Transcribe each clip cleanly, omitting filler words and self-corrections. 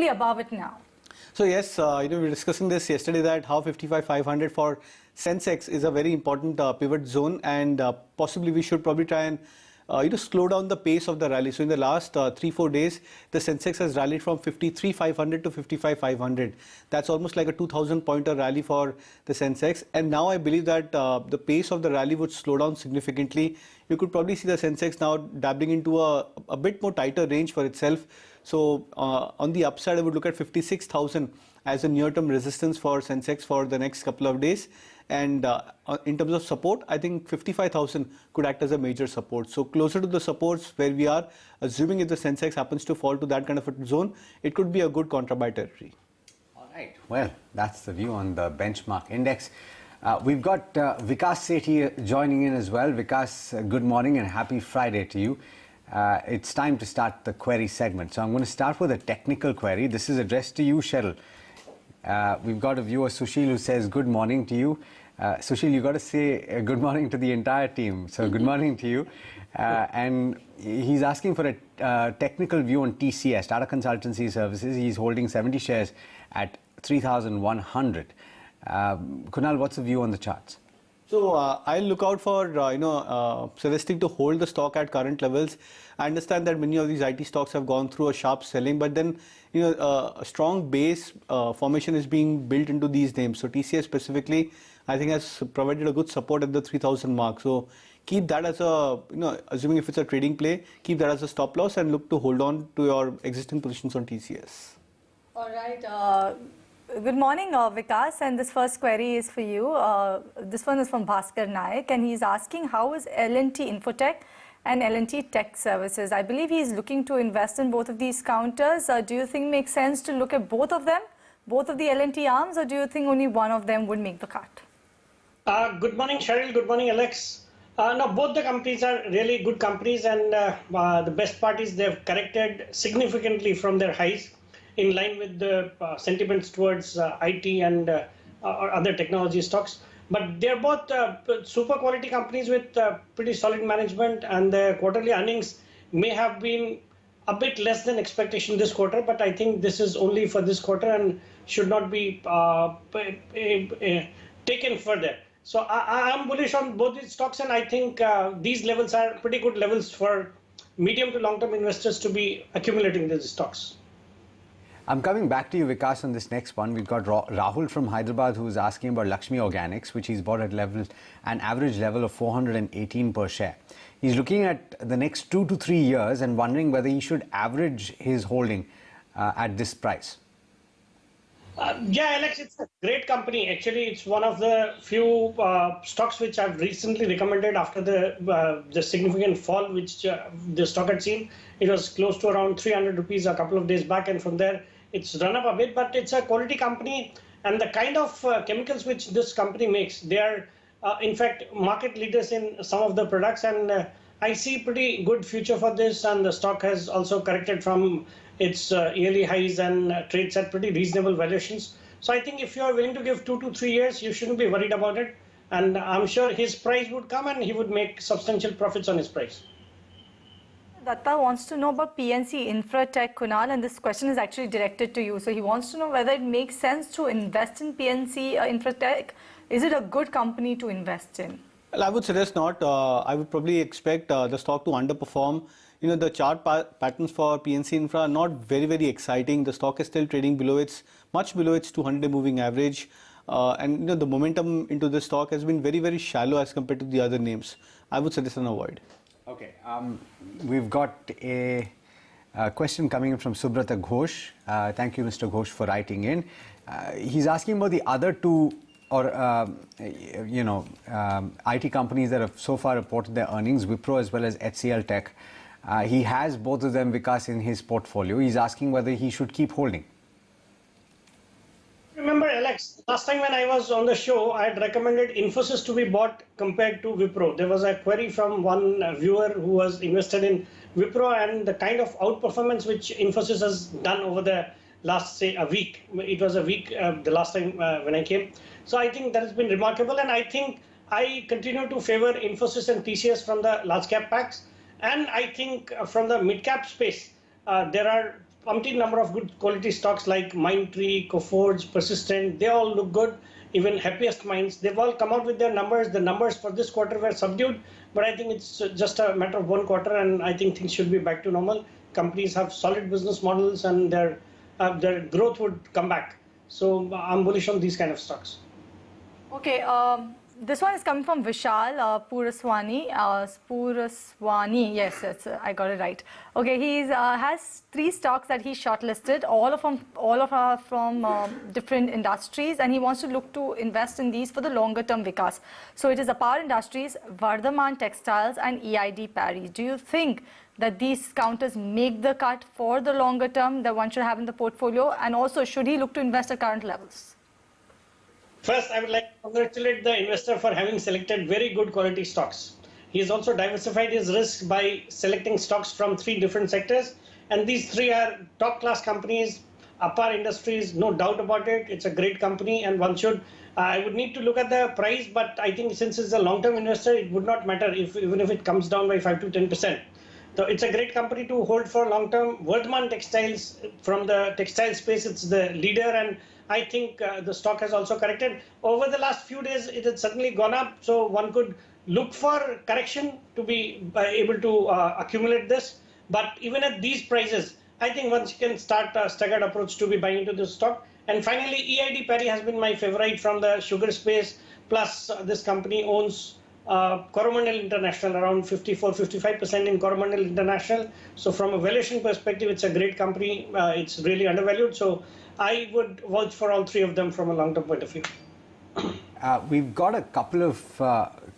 comfortably above it now. So yes, we were discussing this yesterday that how 55,500 for Sensex is a very important pivot zone, and possibly we should probably try and slow down the pace of the rally. So in the last 3-4 days, the Sensex has rallied from 53,500 to 55,500. That's almost like a 2,000 pointer rally for the Sensex. And now I believe that the pace of the rally would slow down significantly. You could probably see the Sensex now dabbling into a bit more tighter range for itself. So on the upside, I would look at 56,000 as a near-term resistance for Sensex for the next couple of days. And in terms of support, I think 55,000 could act as a major support. So closer to the supports where we are, assuming if the Sensex happens to fall to that kind of a zone, it could be a good contra-buy territory. All right. Well, that's the view on the benchmark index. We've got Vikas Sethi joining in as well. Vikas, good morning and happy Friday to you. It's time to start the query segment. So I'm going to start with a technical query. This is addressed to you, Cheryl. We've got a viewer, Sushil, who says good morning to you. Sushil, you got to say good morning to the entire team. So good morning to you. And he's asking for a technical view on TCS, Tata Consultancy Services. He's holding 70 shares at 3,100. Kunal, what's the view on the charts? So I'll look out for suggesting to hold the stock at current levels. I understand that many of these IT stocks have gone through a sharp selling, but then a strong base formation is being built into these names. So TCS specifically, I think, has provided a good support at the 3,000 mark. So keep that as a assuming if it's a trading play, keep that as a stop loss and look to hold on to your existing positions on TCS. All right. Good morning, Vikas, and this first query is for you. This one is from Bhaskar Naik, and he's asking how is L&T Infotech and L&T Tech Services? I believe he's looking to invest in both of these counters. Do you think it makes sense to look at both of them, both of the L&T arms, or do you think only one of them would make the cut? Good morning, Cheryl. Good morning, Alex. No, both the companies are really good companies, and the best part is they've corrected significantly from their highs, in line with the sentiments towards IT and or other technology stocks. But they're both super quality companies with pretty solid management, and the quarterly earnings may have been a bit less than expectation this quarter, but I think this is only for this quarter and should not be taken further. So I am bullish on both these stocks, and I think these levels are pretty good levels for medium to long-term investors to be accumulating these stocks. I'm coming back to you, Vikas, on this next one. We've got Rahul from Hyderabad who's asking about Lakshmi Organics, which he's bought at an average level of 418 per share. He's looking at the next 2 to 3 years and wondering whether he should average his holding at this price. Yeah, Alex, it's a great company. Actually, it's one of the few stocks which I've recently recommended after the significant fall which the stock had seen. It was close to around 300 rupees a couple of days back, and from there it's run up a bit, but it's a quality company, and the kind of chemicals which this company makes, they are in fact market leaders in some of the products, and I see pretty good future for this, and the stock has also corrected from its yearly highs and trades at pretty reasonable valuations. So I think if you are willing to give 2 to 3 years, you shouldn't be worried about it, and I'm sure his price would come and he would make substantial profits on his price. Datta wants to know about PSU Infra Tech, Kunal, and this question is actually directed to you. So he wants to know whether it makes sense to invest in PSU Infra Tech. Is it a good company to invest in? Well, I would suggest not. I would probably expect the stock to underperform. The chart patterns for PNC Infra are not very, very exciting. The stock is still trading much below its 200-day moving average. And the momentum into the stock has been very, very shallow as compared to the other names. I would suggest an avoid. Okay, we've got a question coming in from Subrata Ghosh. Thank you, Mr. Ghosh, for writing in. He's asking about the other two IT companies that have so far reported their earnings, Wipro as well as HCL Tech. He has both of them, Vikas, in his portfolio. He's asking whether he should keep holding. Remember, Alex, last time when I was on the show, I had recommended Infosys to be bought compared to Wipro. There was a query from one viewer who was invested in Wipro, and the kind of outperformance which Infosys has done over the last, say, a week. It was a week the last time when I came. So I think that has been remarkable, and I think I continue to favor Infosys and TCS from the large cap packs. And I think from the mid cap space, there are umpteen number of good quality stocks like Mindtree, Coforge, Persistent. They all look good. Even Happiest Minds, they've all come out with their numbers. The numbers for this quarter were subdued, but I think it's just a matter of one quarter, and I think things should be back to normal. Companies have solid business models, and their growth would come back. So I'm bullish on these kind of stocks. Okay, this one is coming from Vishal Puraswani. Puraswani, yes, I got it right. Okay, he has 3 stocks that he shortlisted. All of them are from different industries, and he wants to look to invest in these for the longer term, Vikas. So it is Apar Industries, Vardhaman Textiles, and EID Parry. Do you think that these counters make the cut for the longer term that one should have in the portfolio? And also, should he look to invest at current levels? First, I would like to congratulate the investor for having selected very good quality stocks. He has also diversified his risk by selecting stocks from 3 different sectors. And these 3 are top class companies. Apar Industries, no doubt about it. It's a great company, and one should. I would need to look at the price, but I think since it's a long-term investor, it would not matter even if it comes down by 5 to 10%. So it's a great company to hold for long-term. Vardhaman Textiles, from the textile space, it's the leader, and I think the stock has also corrected. Over the last few days, it has certainly gone up, so one could look for correction to be able to accumulate this. But even at these prices, I think one can start a staggered approach to be buying into this stock. And finally, EID Parry has been my favorite from the sugar space. Plus, this company owns Coromandel International, around 54-55% in Coromandel International. So from a valuation perspective, it's a great company. It's really undervalued. So I would vouch for all 3 of them from a long-term point of view. We've got a couple of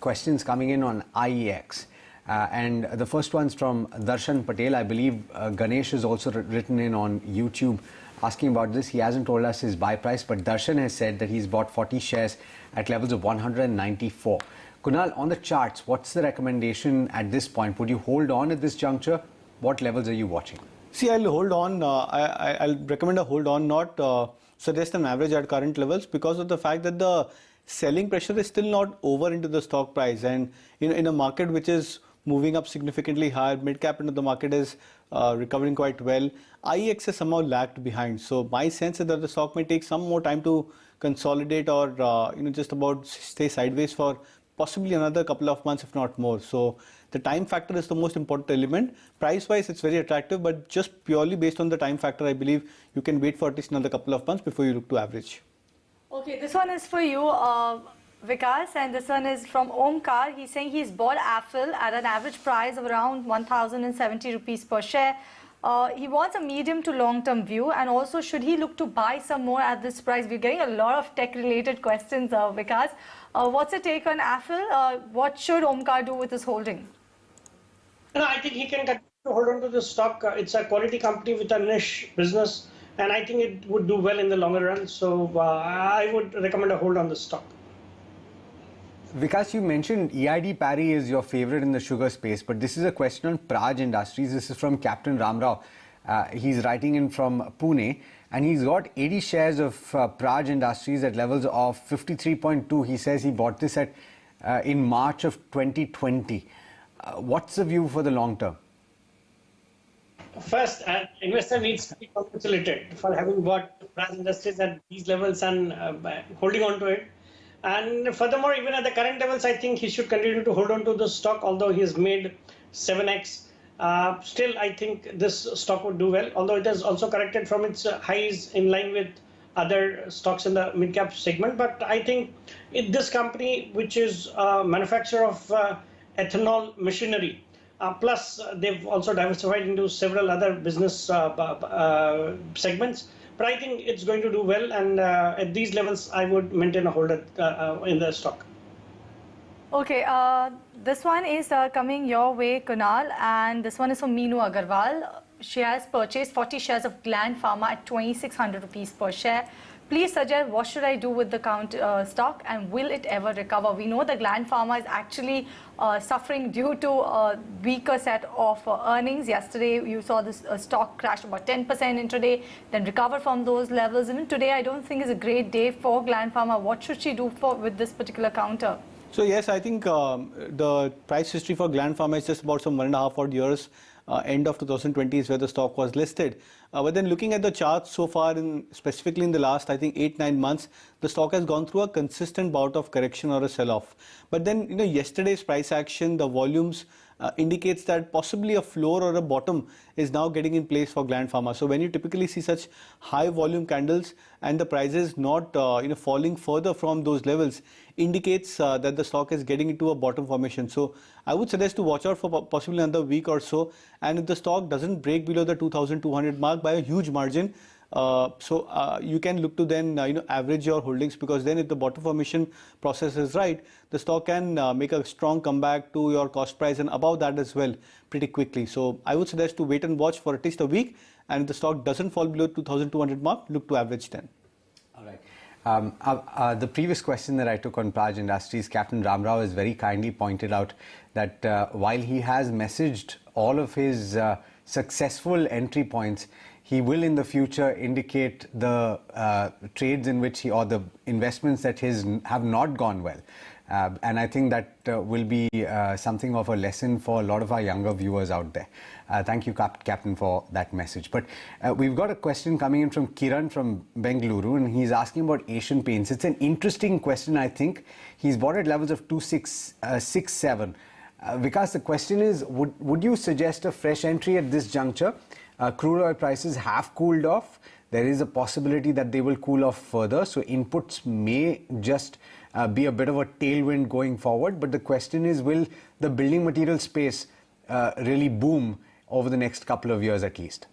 questions coming in on IEX. And the first one's from Darshan Patel. I believe Ganesh has also written in on YouTube asking about this. He hasn't told us his buy price, but Darshan has said that he's bought 40 shares at levels of 194. Kunal, on the charts, what's the recommendation at this point? Would you hold on at this juncture? What levels are you watching? See, I'll hold on. I'll recommend a hold on, not suggest an average at current levels, because of the fact that the selling pressure is still not over into the stock price. And in a market which is moving up significantly higher, mid-cap into the market is recovering quite well. IEX has somehow lagged behind. So my sense is that the stock may take some more time to consolidate or just about stay sideways for possibly another couple of months, if not more. So the time factor is the most important element. Price-wise, it's very attractive, but just purely based on the time factor, I believe you can wait for at least another couple of months before you look to average. Okay, this one is for you, Vikas, and this one is from Omkar. He's saying he's bought Affle at an average price of around 1,070 rupees per share. He wants a medium to long-term view, and also should he look to buy some more at this price? We're getting a lot of tech-related questions, Vikas. What's your take on Affle? What should Omkar do with his holding? No, I think he can continue to hold on to this stock. It's a quality company with a niche business, and I think it would do well in the longer run. So I would recommend a hold on this stock. Vikas, you mentioned EID Parry is your favorite in the sugar space, but this is a question on Praj Industries. This is from Captain Ramrao. He's writing in from Pune, and he's got 80 shares of Praj Industries at levels of 53.2. He says he bought this at in March of 2020. What's the view for the long term? First, an investor needs to be congratulated for having bought Praj Industries at these levels and holding on to it. And furthermore, even at the current levels, I think he should continue to hold on to the stock, although he has made 7x. Still, I think this stock would do well, although it has also corrected from its highs in line with other stocks in the mid-cap segment. But I think this company, which is a manufacturer of ethanol machinery, plus they've also diversified into several other business segments. But I think it's going to do well, and at these levels, I would maintain a hold in the stock. Okay, this one is coming your way, Kunal, and this one is from Meenu Agarwal. She has purchased 40 shares of Gland Pharma at 2,600 rupees per share. Please suggest what should I do with the stock, and will it ever recover? We know the Gland Pharma is actually suffering due to a weaker set of earnings. Yesterday, you saw this stock crash about 10% intraday, then recover from those levels. Even today, I don't think is a great day for Gland Pharma. What should she do with this particular counter? So yes, I think the price history for Gland Pharma is just about some 1.5 odd years. end of 2020 is where the stock was listed. But then looking at the charts so far, specifically in the last, I think 8-9 months, the stock has gone through a consistent bout of correction or a sell-off. But then, yesterday's price action, the volumes indicates that possibly a floor or a bottom is now getting in place for Gland Pharma. So when you typically see such high volume candles and the prices not falling further from those levels, indicates that the stock is getting into a bottom formation. So I would suggest to watch out for possibly another week or so, and if the stock doesn't break below the 2200 mark by a huge margin, you can look to then average your holdings, because then if the bottom formation process is right, the stock can make a strong comeback to your cost price and above that as well pretty quickly. So I would suggest to wait and watch for at least a week, and if the stock doesn't fall below 2200 mark, look to average then. All right. The previous question that I took on Praj Industries, Captain Ramrao has very kindly pointed out that while he has messaged all of his successful entry points, he will in the future indicate the trades in which or the investments that have not gone well. And I think that will be something of a lesson for a lot of our younger viewers out there. Thank you, Captain, for that message. But we've got a question coming in from Kiran from Bengaluru, and he's asking about Asian Paints. It's an interesting question, I think. He's bought at levels of 2667. Vikas, the question is, would you suggest a fresh entry at this juncture? Crude oil prices have cooled off. There is a possibility that they will cool off further. So inputs may just be a bit of a tailwind going forward. But the question is, will the building material space really boom over the next couple of years at least?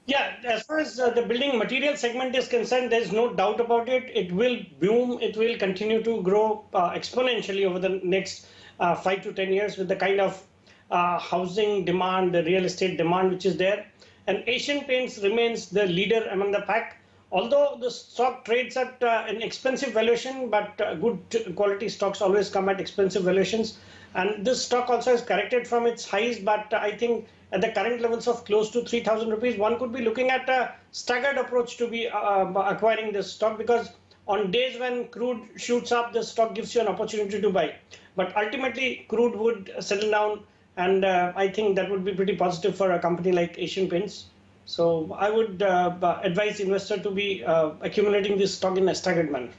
Yeah, as far as the building material segment is concerned, there's no doubt about it. It will boom. It will continue to grow exponentially over the next 5 to 10 years with the kind of housing demand, the real estate demand which is there. And Asian Paints remains the leader among the pack. Although the stock trades at an expensive valuation, but good quality stocks always come at expensive valuations. And this stock also has corrected from its highs, but I think at the current levels of close to 3,000 rupees, one could be looking at a staggered approach to be acquiring this stock, because on days when crude shoots up, the stock gives you an opportunity to buy. But ultimately, crude would settle down, and I think that would be pretty positive for a company like Asian Paints. So I would advise investor to be accumulating this stock in a staggered manner.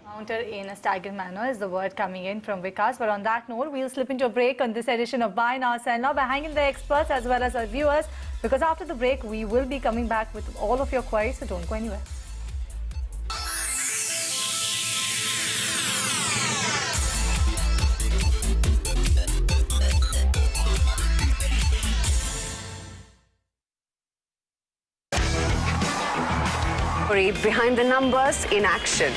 Counter in a staggered manner is the word coming in from Vikas. But on that note, we'll slip into a break on this edition of Buy Now Sell Now by hanging the experts as well as our viewers, because after the break, we will be coming back with all of your queries, so don't go anywhere. Behind the numbers in action.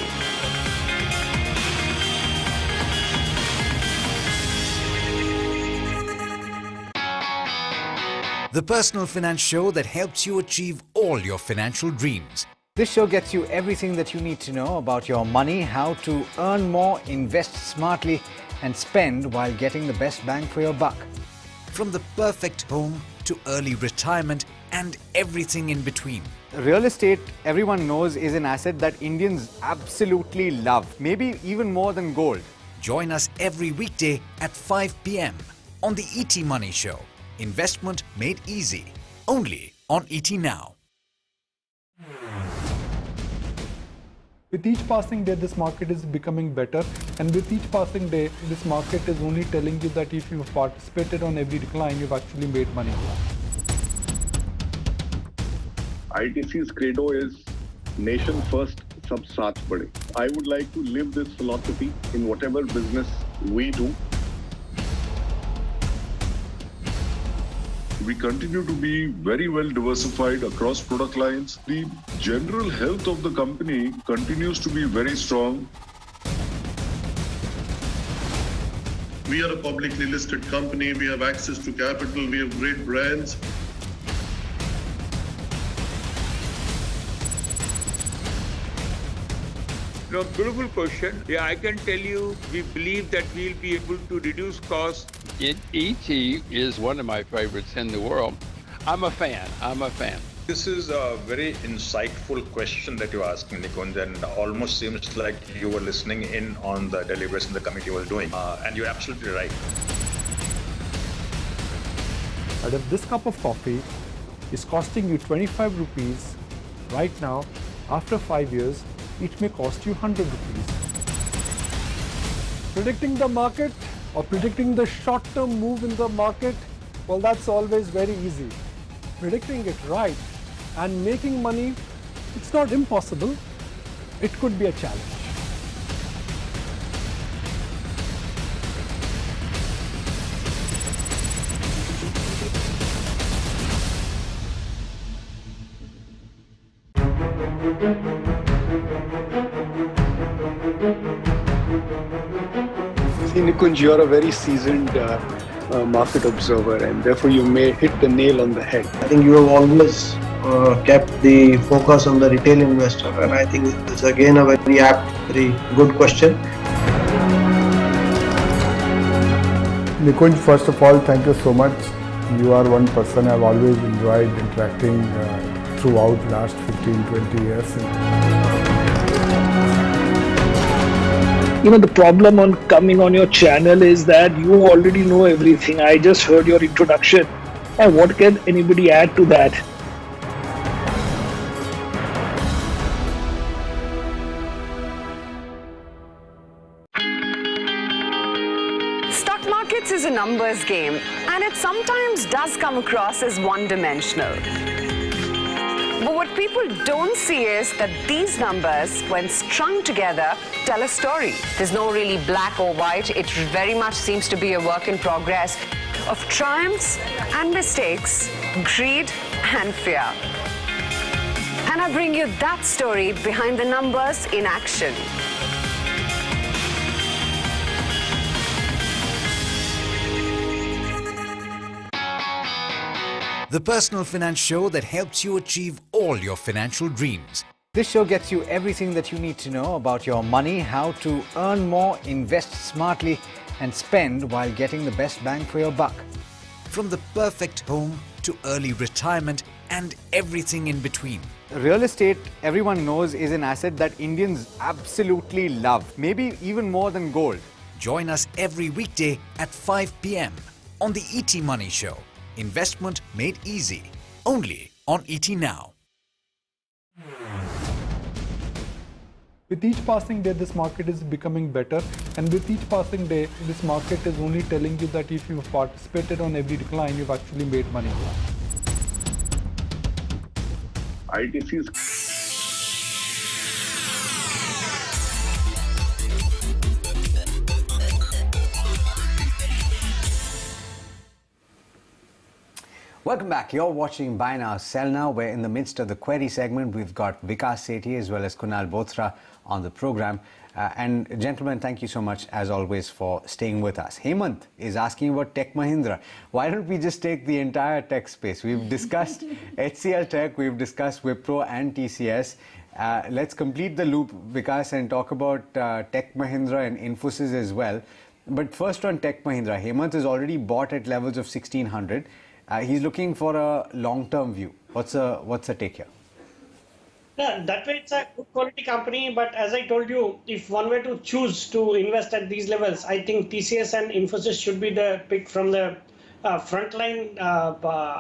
The personal finance show that helps you achieve all your financial dreams. This show gets you everything that you need to know about your money, how to earn more, invest smartly, and spend while getting the best bang for your buck. From the perfect home to early retirement and everything in between. Real estate, everyone knows, is an asset that Indians absolutely love, maybe even more than gold. Join us every weekday at 5 p.m. on the ET Money Show. Investment made easy. Only on ET Now. With each passing day, this market is becoming better, and with each passing day, this market is only telling you that if you've participated on every decline, you've actually made money. ITC's credo is nation first, sab saath bade. I would like to live this philosophy in whatever business we do. We continue to be very well diversified across product lines. The general health of the company continues to be very strong. We are a publicly listed company. We have access to capital. We have great brands. No, beautiful question. Yeah, I can tell you, we believe that we'll be able to reduce costs. ET is one of my favorites in the world. I'm a fan. This is a very insightful question that you're asking, Nikunj, and almost seems like you were listening in on the deliberations the committee was doing. And you're absolutely right. that if this cup of coffee is costing you 25 rupees right now, after 5 years, it may cost you 100 rupees. Predicting the market or predicting the short-term move in the market, well, that's always very easy. Predicting it right and making money, it's not impossible. It could be a challenge. See, Nikunj, you're a very seasoned market observer, and therefore you may hit the nail on the head. I think you have always kept the focus on the retail investor, and I think it's again a very apt, very good question. Nikunj, first of all, thank you so much. You are one person I've always enjoyed interacting throughout last 15-20 years. You know, the problem on coming on your channel is that you already know everything. I just heard your introduction. And what can anybody add to that? Stock markets is a numbers game, and it sometimes does come across as one-dimensional. But what people don't see is that these numbers, when strung together, tell a story. There's no really black or white. It very much seems to be a work in progress of triumphs and mistakes, greed and fear. And I bring you that story behind the numbers in action. The personal finance show that helps you achieve all your financial dreams. This show gets you everything that you need to know about your money, how to earn more, invest smartly, and spend while getting the best bang for your buck. From the perfect home to early retirement and everything in between. Real estate, everyone knows, is an asset that Indians absolutely love, maybe even more than gold. Join us every weekday at 5 p.m. on the ET Money Show. Investment made easy, only on ET Now. With each passing day, this market is becoming better, and with each passing day, this market is only telling you that if you've participated on every decline, you've actually made money. ITC's Welcome back. You're watching Buy Now, Sell Now. We're in the midst of the query segment. We've got Vikas Sethi as well as Kunal Bothra on the program. And gentlemen, thank you so much, as always, for staying with us. Hemant is asking about Tech Mahindra. Why don't we just take the entire tech space? We've discussed HCL Tech, we've discussed Wipro and TCS. Let's complete the loop, Vikas, and talk about Tech Mahindra and Infosys as well. But first on Tech Mahindra, Hemant is already bought at levels of 1600. He's looking for a long-term view. What's the take here? Yeah, that way it's a good quality company. But as I told you, if one were to choose to invest at these levels, I think TCS and Infosys should be the pick from the frontline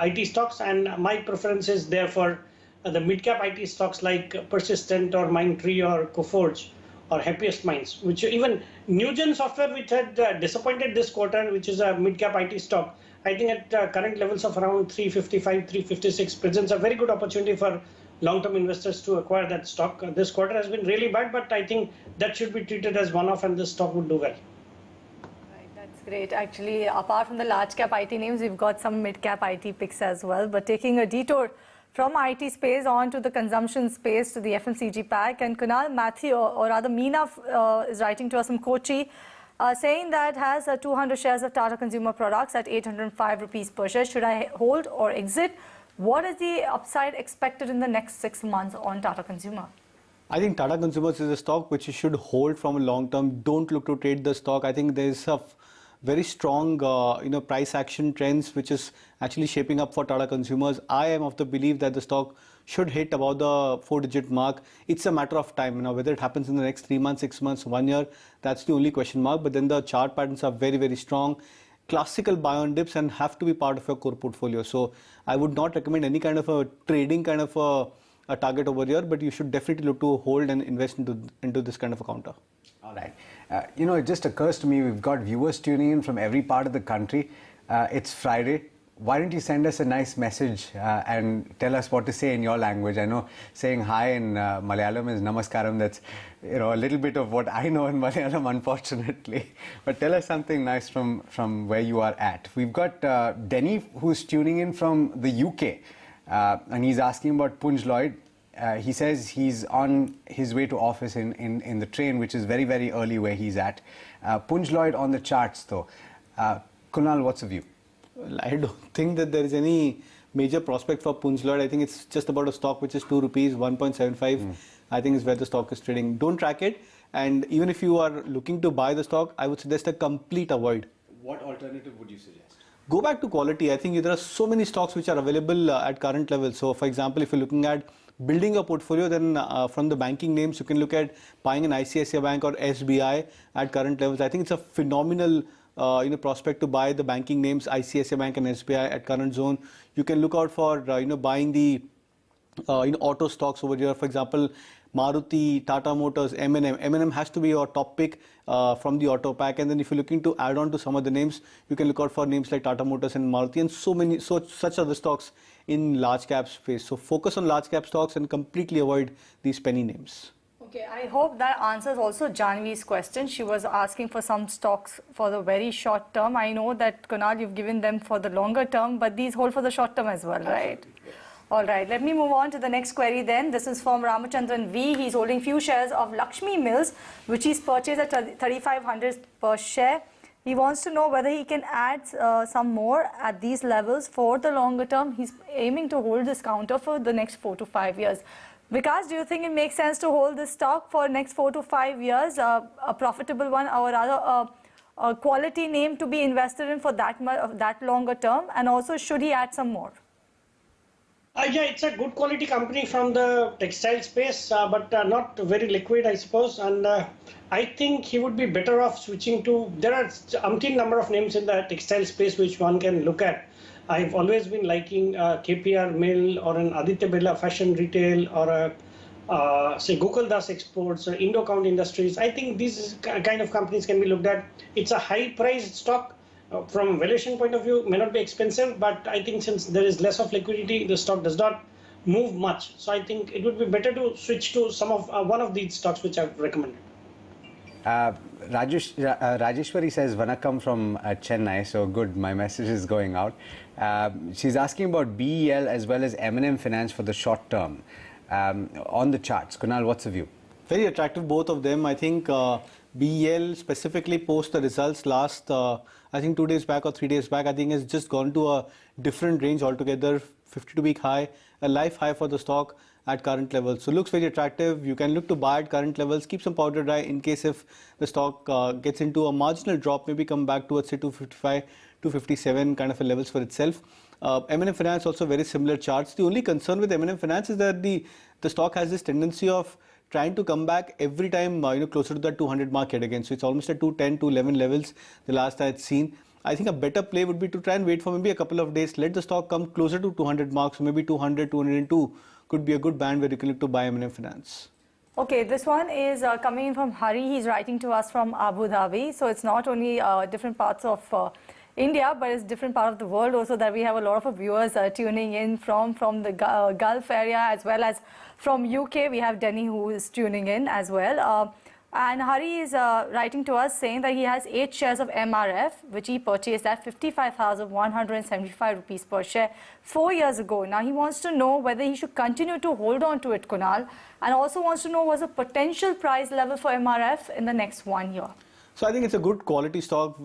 IT stocks. And my preference is there for the mid-cap IT stocks like Persistent or Mindtree or Coforge or Happiest Minds, which even Newgen Software, which had disappointed this quarter, which is a mid-cap IT stock. I think at current levels of around 355, 356 presents a very good opportunity for long-term investors to acquire that stock. This quarter has been really bad, but I think that should be treated as one-off and this stock would do well. Right, that's great. Actually, apart from the large-cap IT names, we've got some mid-cap IT picks as well. But taking a detour from IT space on to the consumption space to the FMCG pack. And Kunal, Matthew, or rather Meena is writing to us from Kochi, saying that has 200 shares of Tata Consumer Products at 805 rupees per share. Should I hold or exit? What is the upside expected in the next 6 months on Tata Consumer? I think Tata Consumers is a stock which you should hold from a long term. Don't look to trade the stock. I think there is a very strong price action trends which is actually shaping up for Tata Consumers. I am of the belief that the stock should hit about the 4-digit mark. It's a matter of time. Now, whether it happens in the next 3 months, 6 months, 1 year, that's the only question mark. But then the chart patterns are very, very strong. classical buy on dips and have to be part of your core portfolio. So I would not recommend any kind of a trading kind of a target over here, but you should definitely look to hold and invest into this kind of a counter. All right. It just occurs to me, we've got viewers tuning in from every part of the country. It's Friday. Why don't you send us a nice message and tell us what to say in your language? I know saying hi in Malayalam is namaskaram. That's a little bit of what I know in Malayalam, unfortunately. But tell us something nice from where you are at. We've got Denny, who's tuning in from the UK, and he's asking about Punj Lloyd. He says he's on his way to office in the train, which is very, very early where he's at. Punj Lloyd on the charts, though. Kunal, what's the view? Well, I don't think that there is any major prospect for Punj Lloyd. I think it's just about a stock which is 2 rupees, 1.75. I think is where the stock is trading. Don't track it. And even if you are looking to buy the stock, I would suggest a complete avoid. What alternative would you suggest? Go back to quality. I think there are so many stocks which are available at current levels. So, for example, if you're looking at building a portfolio, then from the banking names, you can look at buying an ICICI Bank or SBI at current levels. I think it's a phenomenal prospect to buy the banking names ICICI Bank and SBI at current zone. You can look out for buying the auto stocks over here. For example, Maruti, Tata Motors, M&M. M&M has to be your top pick from the auto pack. And then if you're looking to add on to some of the names, you can look out for names like Tata Motors and Maruti and such other stocks in large cap space. So focus on large cap stocks and completely avoid these penny names. Okay, I hope that answers also Janvi's question. She was asking for some stocks for the very short term. I know that, Kunal, you've given them for the longer term, but these hold for the short term as well, right? All right, let me move on to the next query then. This is from Ramachandran V. He's holding few shares of Lakshmi Mills, which he's purchased at 3,500 per share. He wants to know whether he can add some more at these levels for the longer term. He's aiming to hold this counter for the next 4 to 5 years. Vikas, do you think it makes sense to hold this stock for next 4 to 5 years, a profitable one, or rather a quality name to be invested in for that longer term? And also, should he add some more? Yeah, it's a good quality company from the textile space, but not very liquid, I suppose. And I think he would be better off switching to, there are umpteen number of names in the textile space which one can look at. I've always been liking KPR Mill or an Aditya Birla Fashion Retail or a, say, Gokul Das Exports or Indocount Industries. I think these kind of companies can be looked at. It's a high-priced stock. From valuation point of view, may not be expensive, but I think since there is less of liquidity, the stock does not move much. So I think it would be better to switch to some of one of these stocks which I've recommended. Rajeshwari says Vanakkam from Chennai, so good, my message is going out. She's asking about BEL as well as M&M Finance for the short term on the charts. Kunal, what's the view? Very attractive, both of them. I think BEL specifically post the results last, I think 2 days back or 3 days back, I think has just gone to a different range altogether, 52-week high, a life high for the stock at current levels. So looks very attractive. You can look to buy at current levels, keep some powder dry in case if the stock gets into a marginal drop, maybe come back towards say 255, 257 kind of a levels for itself. M&M Finance also very similar charts. The only concern with M&M Finance is that the stock has this tendency of trying to come back every time closer to that 200 mark yet again. So it's almost at 210, 211 levels the last I had seen. I think a better play would be to try and wait for maybe a couple of days, let the stock come closer to 200 marks, so maybe 200, 202 could be a good band where you can look to buy M&M Finance. Okay, this one is coming in from Hari. He's writing to us from Abu Dhabi. So it's not only different parts of India, but it's different part of the world also that we have a lot of viewers tuning in from the Gulf area as well as from UK. We have Denny who is tuning in as well. And Hari is writing to us saying that he has 8 shares of MRF, which he purchased at 55,175 rupees per share 4 years ago. Now he wants to know whether he should continue to hold on to it, Kunal, and also wants to know what's the potential price level for MRF in the next 1 year. So I think it's a good quality stock.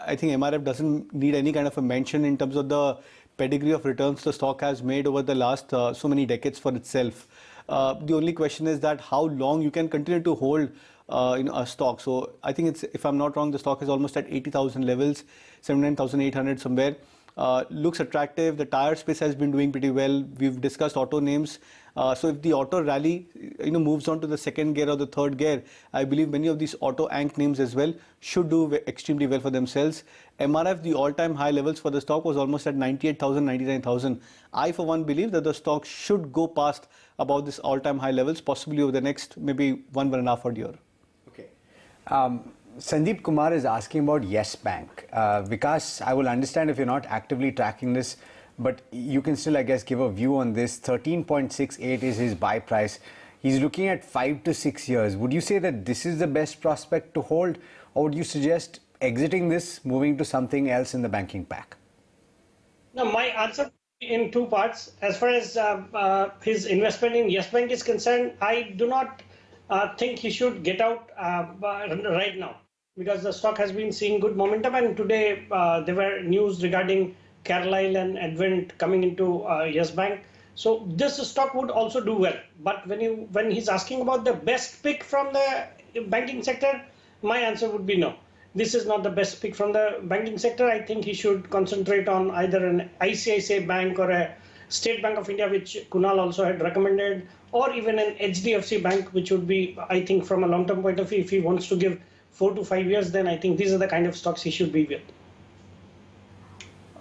I think MRF doesn't need any kind of a mention in terms of the pedigree of returns the stock has made over the last so many decades for itself. The only question is that how long you can continue to hold a stock. So I think it's, if I'm not wrong, the stock is almost at 80,000 levels, 79,800 somewhere. looks attractive. The tire space has been doing pretty well. We've discussed auto names. So if the auto rally, moves on to the second gear or the third gear, I believe many of these auto anch names as well should do extremely well for themselves. MRF, the all-time high levels for the stock was almost at 98,000, 99,000. I, for one, believe that the stock should go past about this all-time high levels, possibly over the next maybe 1.5 odd year. Okay. Sandeep Kumar is asking about Yes Bank. Vikas, I will understand if you're not actively tracking this, but you can still, I guess, give a view on this. 13.68 is his buy price. He's looking at 5 to 6 years. Would you say that this is the best prospect to hold, or would you suggest exiting this, moving to something else in the banking pack? No, my answer in two parts. As far as his investment in Yes Bank is concerned, I do not think he should get out right now, because the stock has been seeing good momentum, and today there were news regarding Carlyle and Advent coming into Yes Bank. So this stock would also do well. But when he's asking about the best pick from the banking sector, my answer would be no. This is not the best pick from the banking sector. I think he should concentrate on either an ICICI Bank or a State Bank of India, which Kunal also had recommended, or even an HDFC Bank, which would be, I think, from a long-term point of view, if he wants to give 4 to 5 years, then I think these are the kind of stocks he should be with.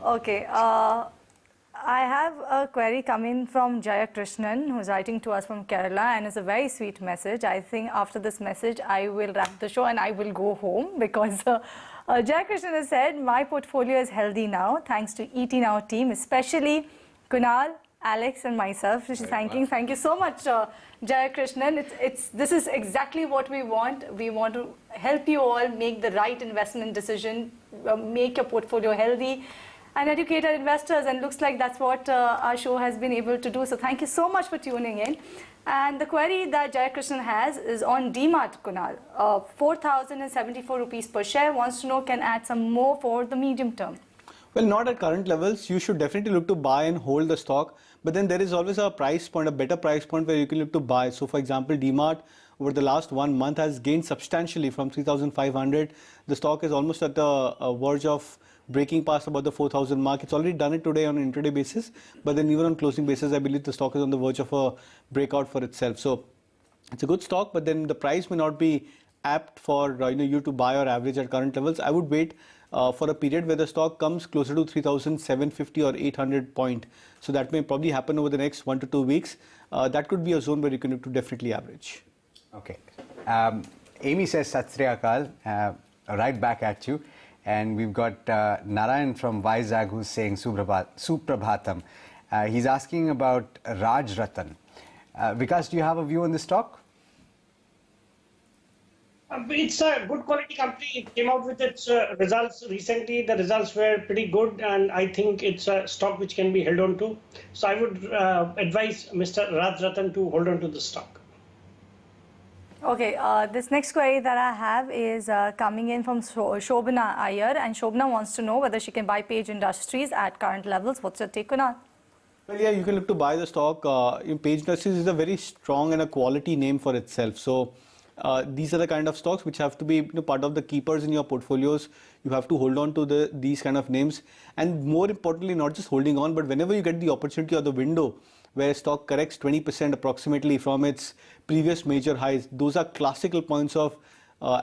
Okay. I have a query coming from Jaya Krishnan, who's writing to us from Kerala, and it's a very sweet message. I think after this message, I will wrap the show and I will go home, because Jaya Krishnan has said, my portfolio is healthy now, thanks to ET Now team, especially Kunal, Alex and myself. She's thanking. Thank you so much, Jaya Krishnan. This is exactly what we want. We want to help you all make the right investment decision, make your portfolio healthy, and educate our investors. And looks like that's what our show has been able to do. So thank you so much for tuning in. And the query that Jaya Krishnan has is on DMart, Kunal. 4,074 rupees per share. Wants to know, can add some more for the medium term. Well, not at current levels. You should definitely look to buy and hold the stock. But then there is always a price point, a better price point where you can look to buy. So for example, DMart over the last 1 month has gained substantially from 3,500. The stock is almost at the verge of breaking past about the 4,000 mark. It's already done it today on an intraday basis. But then even on closing basis, I believe the stock is on the verge of a breakout for itself. So it's a good stock, but then the price may not be apt for you to buy or average at current levels. I would wait for a period where the stock comes closer to 3,750 or 800 point. So that may probably happen over the next 1 to 2 weeks. That could be a zone where you can look to definitely average. Okay. Amy says Sat Sri Akal, right back at you. And we've got Narayan from Vizag who's saying Suprabhatam. He's asking about Raj Ratan. Vikas, do you have a view on this stock? It's a good quality company. It came out with its results recently. The results were pretty good, and I think it's a stock which can be held on to. So I would advise Mr. Raj Ratan to hold on to the stock. Okay, this next query that I have is coming in from Shobana Iyer, and Shobana wants to know whether she can buy Praj Industries at current levels. What's your take on that? Well, yeah, you can look to buy the stock. Praj Industries is a very strong and a quality name for itself. So these are the kind of stocks which have to be part of the keepers in your portfolios. You have to hold on to these kind of names, and more importantly, not just holding on, but whenever you get the opportunity or the window where stock corrects 20% approximately from its previous major highs, those are classical points of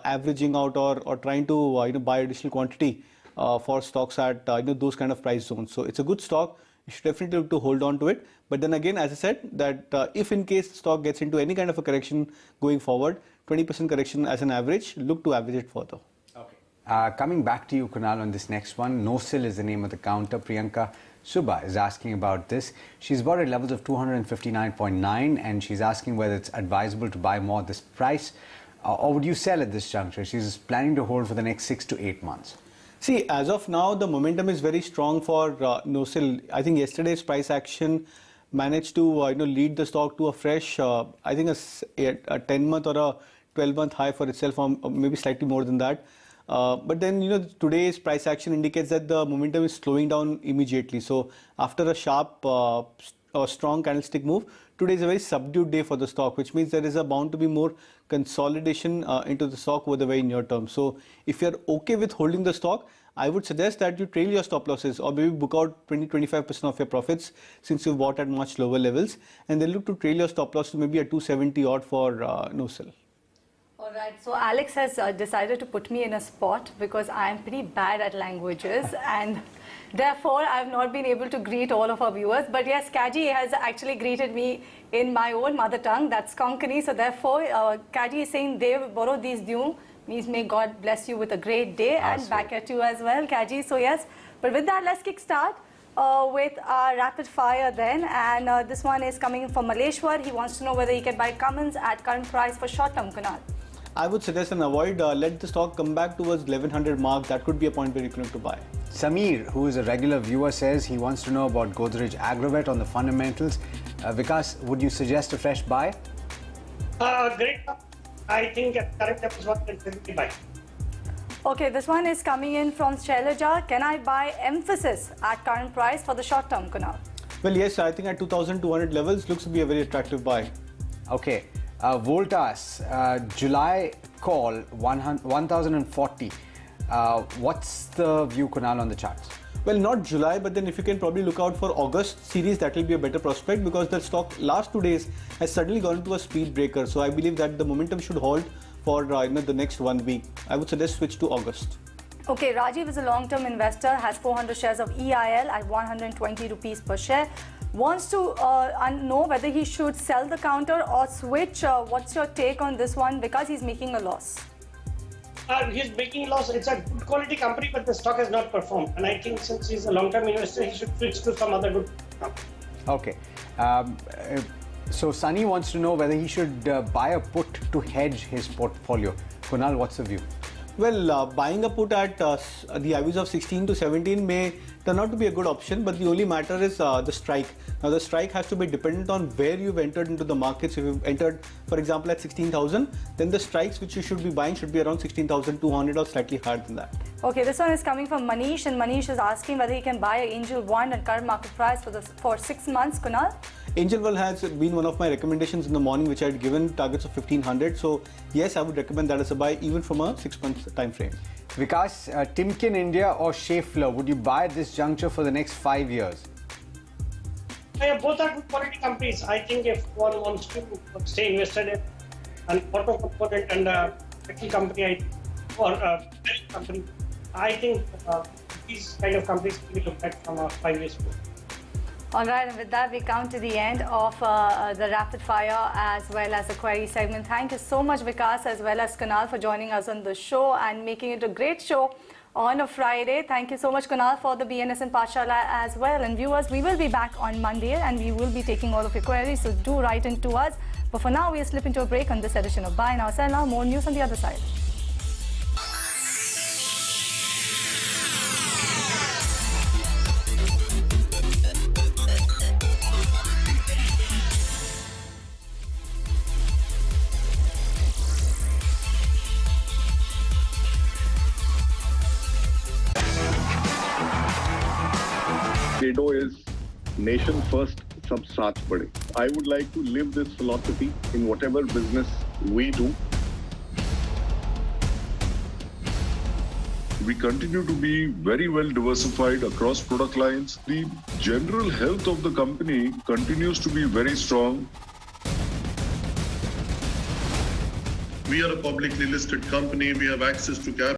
averaging out or trying to buy additional quantity for stocks at those kind of price zones. So it's a good stock. You should definitely look to hold on to it. But then again, as I said, that if in case the stock gets into any kind of a correction going forward, 20% correction as an average, look to average it further. Okay. Coming back to you, Kunal, on this next one. NoSil is the name of the counter. Priyanka Subha is asking about this. She's bought at levels of 259.9, and she's asking whether it's advisable to buy more at this price, or would you sell at this juncture? She's planning to hold for the next 6 to 8 months. See, as of now, the momentum is very strong for NoSil. I think yesterday's price action managed to lead the stock to a fresh, I think a 10-month or a 12-month high for itself, or maybe slightly more than that. But then today's price action indicates that the momentum is slowing down immediately. So after a sharp strong candlestick move, today is a very subdued day for the stock, which means there is bound to be more consolidation into the stock over the very near term. So if you're okay with holding the stock, I would suggest that you trail your stop losses or maybe book out 20-25% of your profits since you bought at much lower levels, and then look to trail your stop loss to maybe a 270 odd for no sell. All right, so Alex has decided to put me in a spot because I am pretty bad at languages and therefore I have not been able to greet all of our viewers. But yes, Kaji has actually greeted me in my own mother tongue, that's Konkani. So therefore, Kaji is saying, Dev Boro Dis Diu means may God bless you with a great day, and back at you as well, Kaji. So yes, but with that, let's kick start with our rapid fire then. And this one is coming from Maleshwar. He wants to know whether he can buy Cummins at current price for short term, Kunal. I would suggest and avoid, let the stock come back towards 1100 mark. That could be a point where you can look to buy. Samir, who is a regular viewer, says he wants to know about Godrej Agrovet on the fundamentals. Vikas, would you suggest a fresh buy? Great. I think at current levels, 150 buy. Okay, this one is coming in from Shailaja. Can I buy Emphasis at current price for the short term, Kunal? Well, yes, I think at 2200 levels looks to be a very attractive buy. Okay. Voltas, July call 1040. What's the view, Kunal, on the charts? Well, not July, but then if you can probably look out for August series, that will be a better prospect because the stock last 2 days has suddenly gone into a speed breaker. So I believe that the momentum should hold for the next 1 week. I would suggest switch to August. Okay, Rajiv is a long-term investor, has 400 shares of EIL at 120 rupees per share. Wants to know whether he should sell the counter or switch. What's your take on this one? Because he's making a loss. He's making a loss. It's a good quality company, but the stock has not performed. And I think since he's a long-term investor, he should switch to some other good company. Okay. So Sunny wants to know whether he should buy a put to hedge his portfolio. Kunal, what's the view? Well, buying a put at the IVs of 16 to 17 may turn out to be a good option, but the only matter is the strike. Now, the strike has to be dependent on where you've entered into the markets. If you've entered, for example, at 16,000, then the strikes which you should be buying should be around 16,200 or slightly higher than that. Okay, this one is coming from Manish, and Manish is asking whether he can buy Angel One at current market price for 6 months, Kunal. Angel One has been one of my recommendations in the morning, which I had given targets of 1500. So yes, I would recommend that as a buy even from a 6 month time frame. Vikas, Timken India or Schaeffler, would you buy at this juncture for the next 5 years? Both are good quality companies. I think if one wants to stay invested in an auto component and a metal company or a company, I think these kind of companies can be looked at from a 5 years view. All right, and with that, we come to the end of the rapid fire as well as the query segment. Thank you so much, Vikas, as well as Kunal, for joining us on the show and making it a great show on a Friday. Thank you so much, Kunal, for the BNS and Pathshala as well. And viewers, we will be back on Monday and we will be taking all of your queries, so do write in to us. But for now, we'll slip into a break on this edition of Buy Now, Sell Now. More news on the other side. Credo is nation first, sab saath bade. I would like to live this philosophy in whatever business we do. We continue to be very well diversified across product lines. The general health of the company continues to be very strong. We are a publicly listed company. We have access to capital.